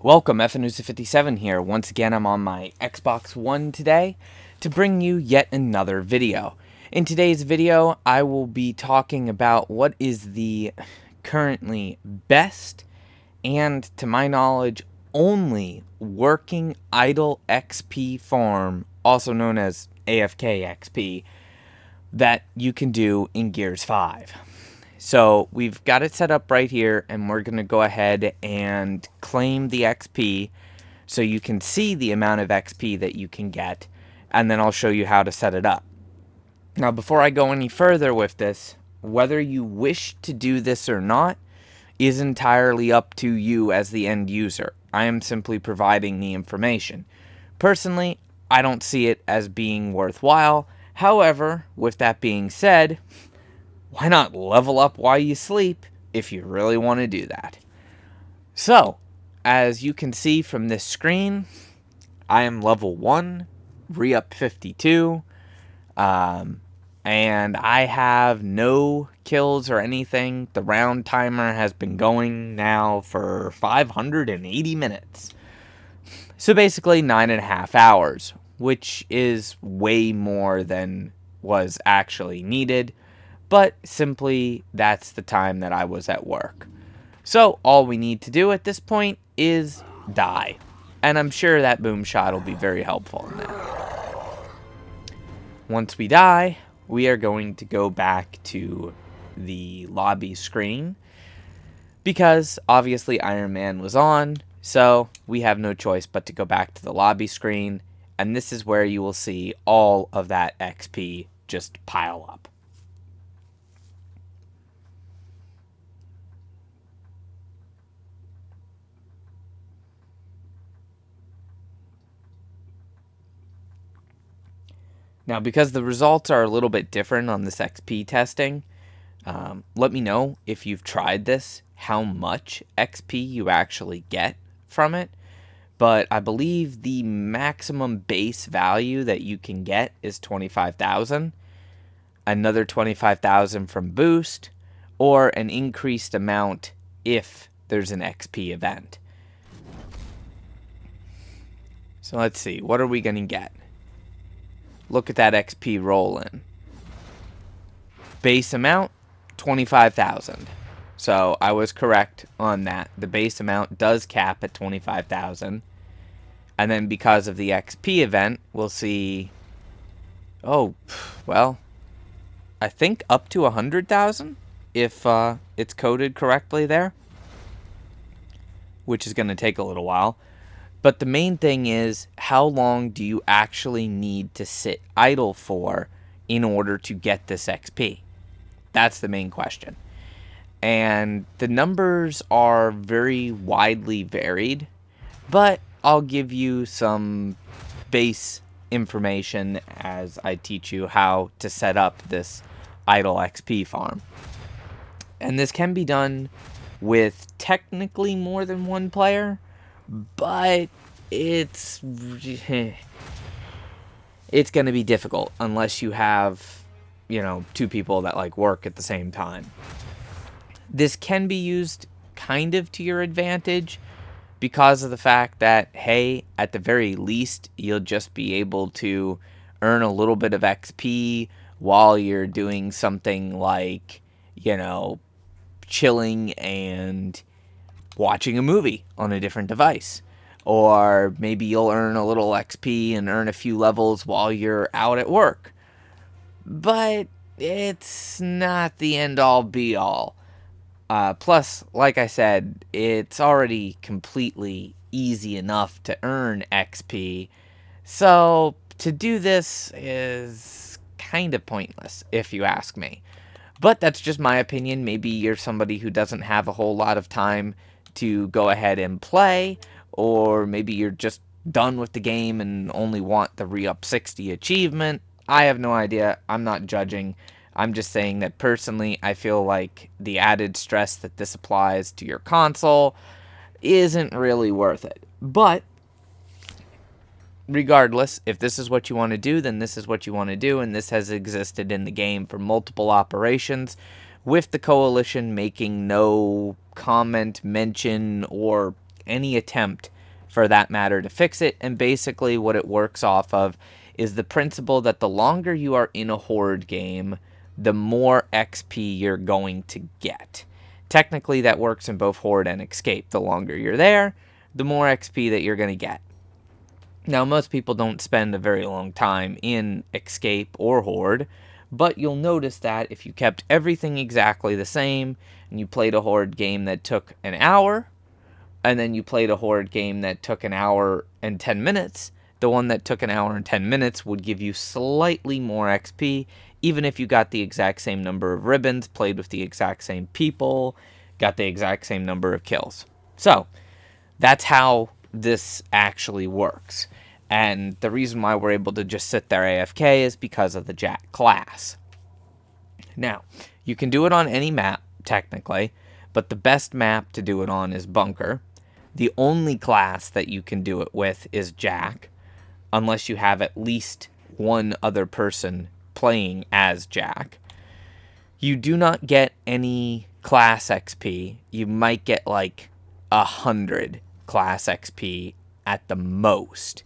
Welcome, FNusa57 here. Once again, I'm on my Xbox One today to bring you yet another video. In today's video, I will be talking about what is the currently best and, to my knowledge, only working idle XP farm, also known as AFK XP, that you can do in Gears 5. So we've got it set up right here, and we're going to go ahead and claim the XP so you can see the amount of XP that you can get, and then I'll show you how to set it up. Now, before I go any further with this, whether you wish to do this or not is entirely up to you as the end user. I am simply providing the information. Personally, I don't see it as being worthwhile. However, with that being said, why not level up while you sleep if you really want to do that? So, as you can see from this screen, I am level 1, re-up 52, and I have no kills or anything. The round timer has been going now for 580 minutes. So basically 9.5 hours, which is way more than was actually needed. But simply, that's the time that I was at work. So, all we need to do at this point is die. And I'm sure that boom shot will be very helpful in that. Once we die, we are going to go back to the lobby screen. Because, obviously, Iron Man was on. So, we have no choice but to go back to the lobby screen. And this is where you will see all of that XP just pile up. Now, because the results are a little bit different on this XP testing, let me know if you've tried this, how much XP you actually get from it. But I believe the maximum base value that you can get is 25,000, another 25,000 from boost, or an increased amount if there's an XP event. So let's see, what are we going to get? Look at that XP roll in. Base amount, 25,000. So I was correct on that. The base amount does cap at 25,000. And then because of the XP event, we'll see, oh, well, I think up to 100,000 if it's coded correctly there, which is going to take a little while. But the main thing is, how long do you actually need to sit idle for in order to get this XP? That's the main question. And the numbers are very widely varied, but I'll give you some base information as I teach you how to set up this idle XP farm. And this can be done with technically more than one player, but it's going to be difficult unless you have, two people that like work at the same time. This can be used kind of to your advantage because of the fact that, hey, at the very least, you'll just be able to earn a little bit of XP while you're doing something like, chilling and watching a movie on a different device. Or maybe you'll earn a little XP and earn a few levels while you're out at work. But it's not the end-all be-all. Plus, like I said, it's already completely easy enough to earn XP. So to do this is kind of pointless, if you ask me. But that's just my opinion. Maybe you're somebody who doesn't have a whole lot of time to go ahead and play, or maybe you're just done with the game and only want the re-up 60 achievement. I have no idea. I'm not judging. I'm just saying that personally, I feel like the added stress that this applies to your console isn't really worth it. But regardless, if this is what you want to do, then this is what you want to do, and this has existed in the game for multiple operations, with the Coalition making no comment, mention, or any attempt for that matter to fix it. And basically what it works off of is the principle that the longer you are in a horde game, the more XP you're going to get. Technically, that works in both horde and escape. The longer you're there, the more XP that you're going to get. Now, most people don't spend a very long time in escape or horde, but you'll notice that if you kept everything exactly the same, and you played a horde game that took an hour, and then you played a horde game that took an hour and 10 minutes, the one that took an hour and 10 minutes would give you slightly more XP, even if you got the exact same number of ribbons, played with the exact same people, got the exact same number of kills. So, that's how this actually works. And the reason why we're able to just sit there AFK is because of the Jack class. Now, you can do it on any map, technically, but the best map to do it on is Bunker. The only class that you can do it with is Jack, unless you have at least one other person playing as Jack. You do not get any class XP. You might get like 100 class XP at the most.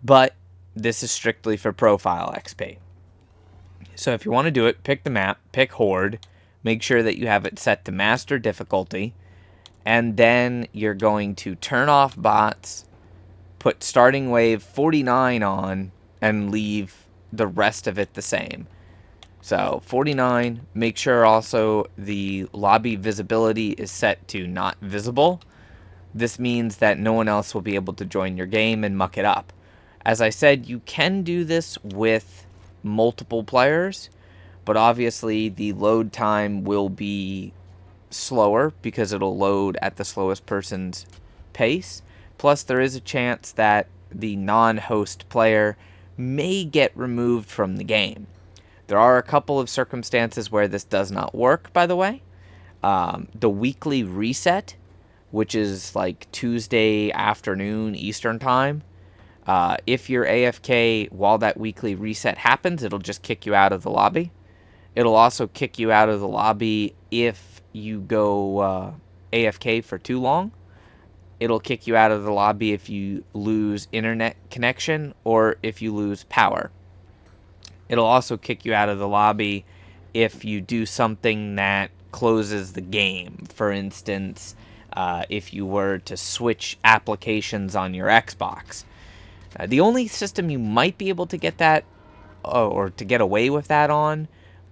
But this is strictly for profile XP. So if you want to do it, pick the map, pick Horde, make sure that you have it set to master difficulty, and then you're going to turn off bots, put starting wave 49 on, and leave the rest of it the same. So 49, make sure also the lobby visibility is set to not visible. This means that no one else will be able to join your game and muck it up. As I said, you can do this with multiple players, but obviously the load time will be slower because it'll load at the slowest person's pace. Plus, there is a chance that the non-host player may get removed from the game. There are a couple of circumstances where this does not work, by the way. The weekly reset, which is like Tuesday afternoon Eastern time, if you're AFK while that weekly reset happens, it'll just kick you out of the lobby. It'll also kick you out of the lobby if you go AFK for too long. It'll kick you out of the lobby if you lose internet connection or if you lose power. It'll also kick you out of the lobby if you do something that closes the game. For instance, if you were to switch applications on your Xbox. The only system you might be able to get that or to get away with that on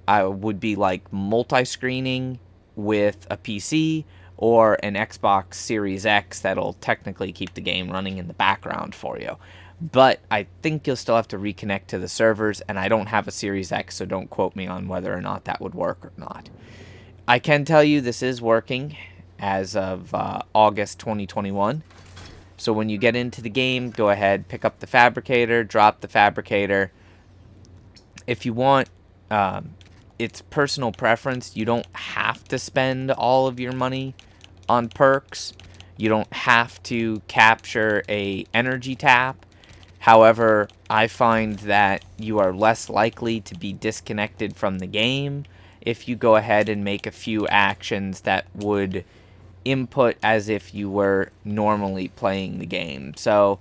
would be like multi-screening with a PC or an Xbox Series X that'll technically keep the game running in the background for you. But I think you'll still have to reconnect to the servers, and I don't have a Series X, so don't quote me on whether or not that would work or not. I can tell you this is working as of August 2021. So when you get into the game, go ahead, pick up the Fabricator, drop the Fabricator. If you want, it's personal preference. You don't have to spend all of your money on perks. You don't have to capture a energy tap. However, I find that you are less likely to be disconnected from the game if you go ahead and make a few actions that would input as if you were normally playing the game. So,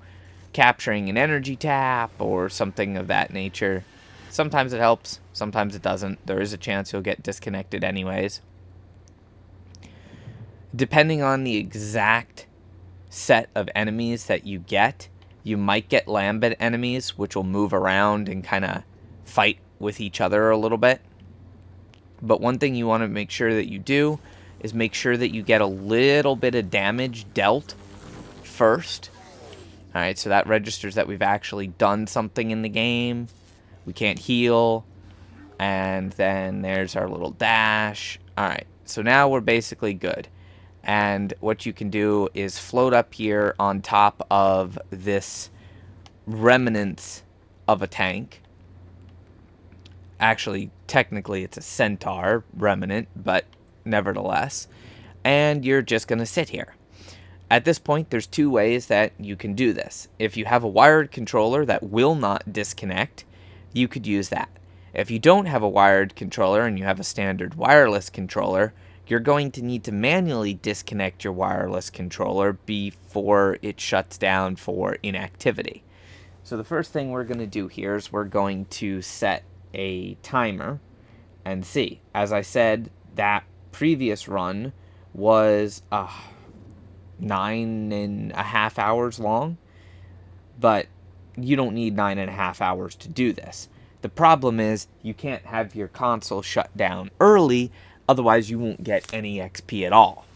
capturing an energy tap or something of that nature. Sometimes it helps, sometimes it doesn't. There is a chance you'll get disconnected anyways. Depending on the exact set of enemies that you get, you might get Lambent enemies, which will move around and kind of fight with each other a little bit. But one thing you want to make sure that you do is make sure that you get a little bit of damage dealt first. Alright, so that registers that we've actually done something in the game. We can't heal. And then there's our little dash. Alright, so now we're basically good. And what you can do is float up here on top of this remnants of a tank. Actually, technically it's a centaur remnant, but nevertheless. And you're just going to sit here. At this point, there's two ways that you can do this. If you have a wired controller that will not disconnect, you could use that. If you don't have a wired controller and you have a standard wireless controller, you're going to need to manually disconnect your wireless controller before it shuts down for inactivity. So the first thing we're going to do here is we're going to set a timer and see. As I said, that previous run was 9.5 hours long, but you don't need 9.5 hours to do this. The problem is you can't have your console shut down early, otherwise you won't get any XP at all.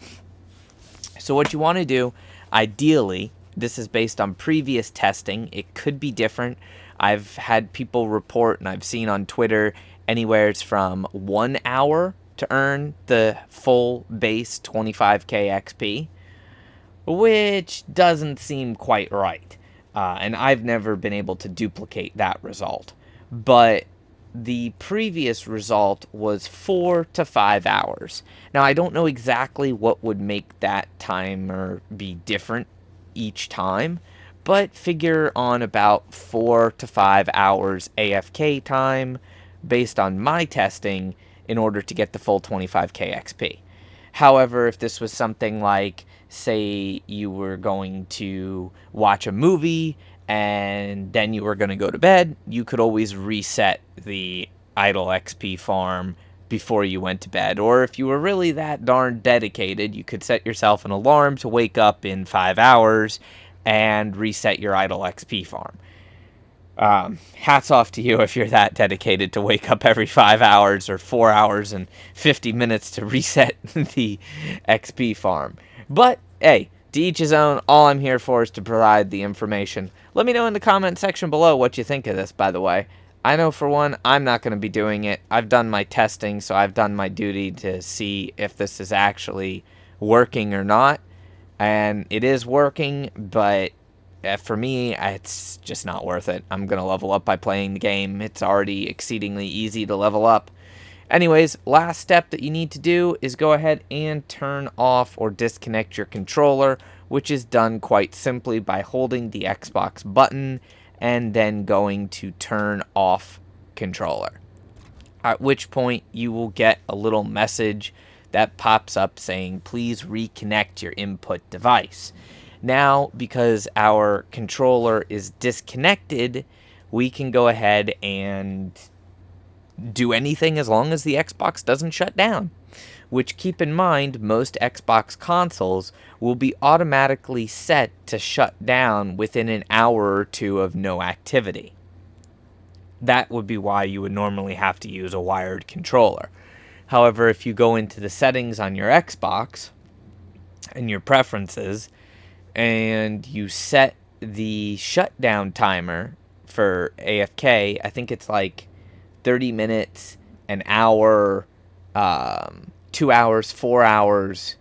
So what you want to do, ideally, this is based on previous testing, it could be different. I've had people report, and I've seen on Twitter, anywhere it's from 1 hour to earn the full base 25k XP, which doesn't seem quite right. And I've never been able to duplicate that result. But the previous result was 4 to 5 hours. Now, I don't know exactly what would make that timer be different each time, but figure on about 4 to 5 hours AFK time based on my testing in order to get the full 25k XP. However, if this was something like, say you were going to watch a movie and then you were going to go to bed, you could always reset the idle XP farm before you went to bed. Or if you were really that darn dedicated, you could set yourself an alarm to wake up in 5 hours and reset your idle XP farm. Hats off to you if you're that dedicated to wake up every 5 hours or 4 hours and 50 minutes to reset the XP farm. But, hey, to each his own. All I'm here for is to provide the information. Let me know in the comment section below what you think of this, by the way. I know for one, I'm not going to be doing it. I've done my testing, so I've done my duty to see if this is actually working or not. And it is working, but for me, it's just not worth it. I'm going to level up by playing the game. It's already exceedingly easy to level up. Anyways, last step that you need to do is go ahead and turn off or disconnect your controller, which is done quite simply by holding the Xbox button and then going to turn off controller. At which point you will get a little message that pops up saying, please reconnect your input device. Now, because our controller is disconnected, we can go ahead and do anything as long as the Xbox doesn't shut down. Which, keep in mind, most Xbox consoles will be automatically set to shut down within an hour or two of no activity. That would be why you would normally have to use a wired controller. However, if you go into the settings on your Xbox and your preferences, and you set the shutdown timer for AFK, I think it's like 30 minutes, an hour, 2 hours, 4 hours.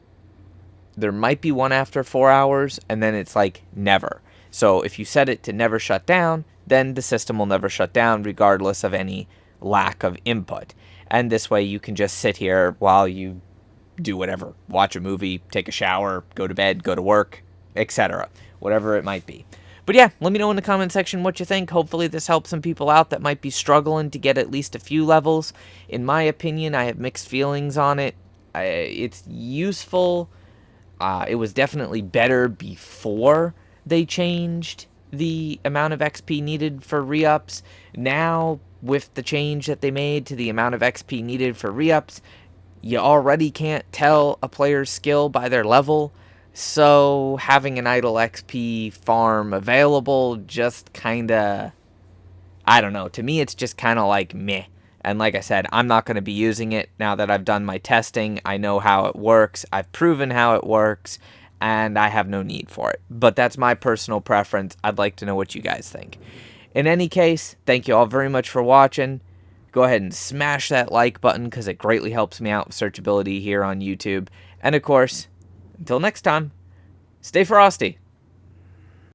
There might be one after 4 hours, and then it's like never. So if you set it to never shut down, then the system will never shut down regardless of any lack of input. And this way you can just sit here while you do whatever. Watch a movie, take a shower, go to bed, go to work, etc. Whatever it might be. But yeah, let me know in the comment section what you think. Hopefully this helps some people out that might be struggling to get at least a few levels. In my opinion, I have mixed feelings on it. It's useful. It was definitely better before they changed the amount of XP needed for re-ups. Now, with the change that they made to the amount of XP needed for re-ups, you already can't tell a player's skill by their level. So having an idle XP farm available just kinda, I don't know, to me it's just kinda like meh. And like I said, I'm not going to be using it now that I've done my testing. I know how it works, I've proven how it works, and I have no need for it. But that's my personal preference. I'd like to know what you guys think. In any case, thank you all very much for watching. Go ahead and smash that like button because it greatly helps me out with searchability here on YouTube. And of course, until next time, stay frosty.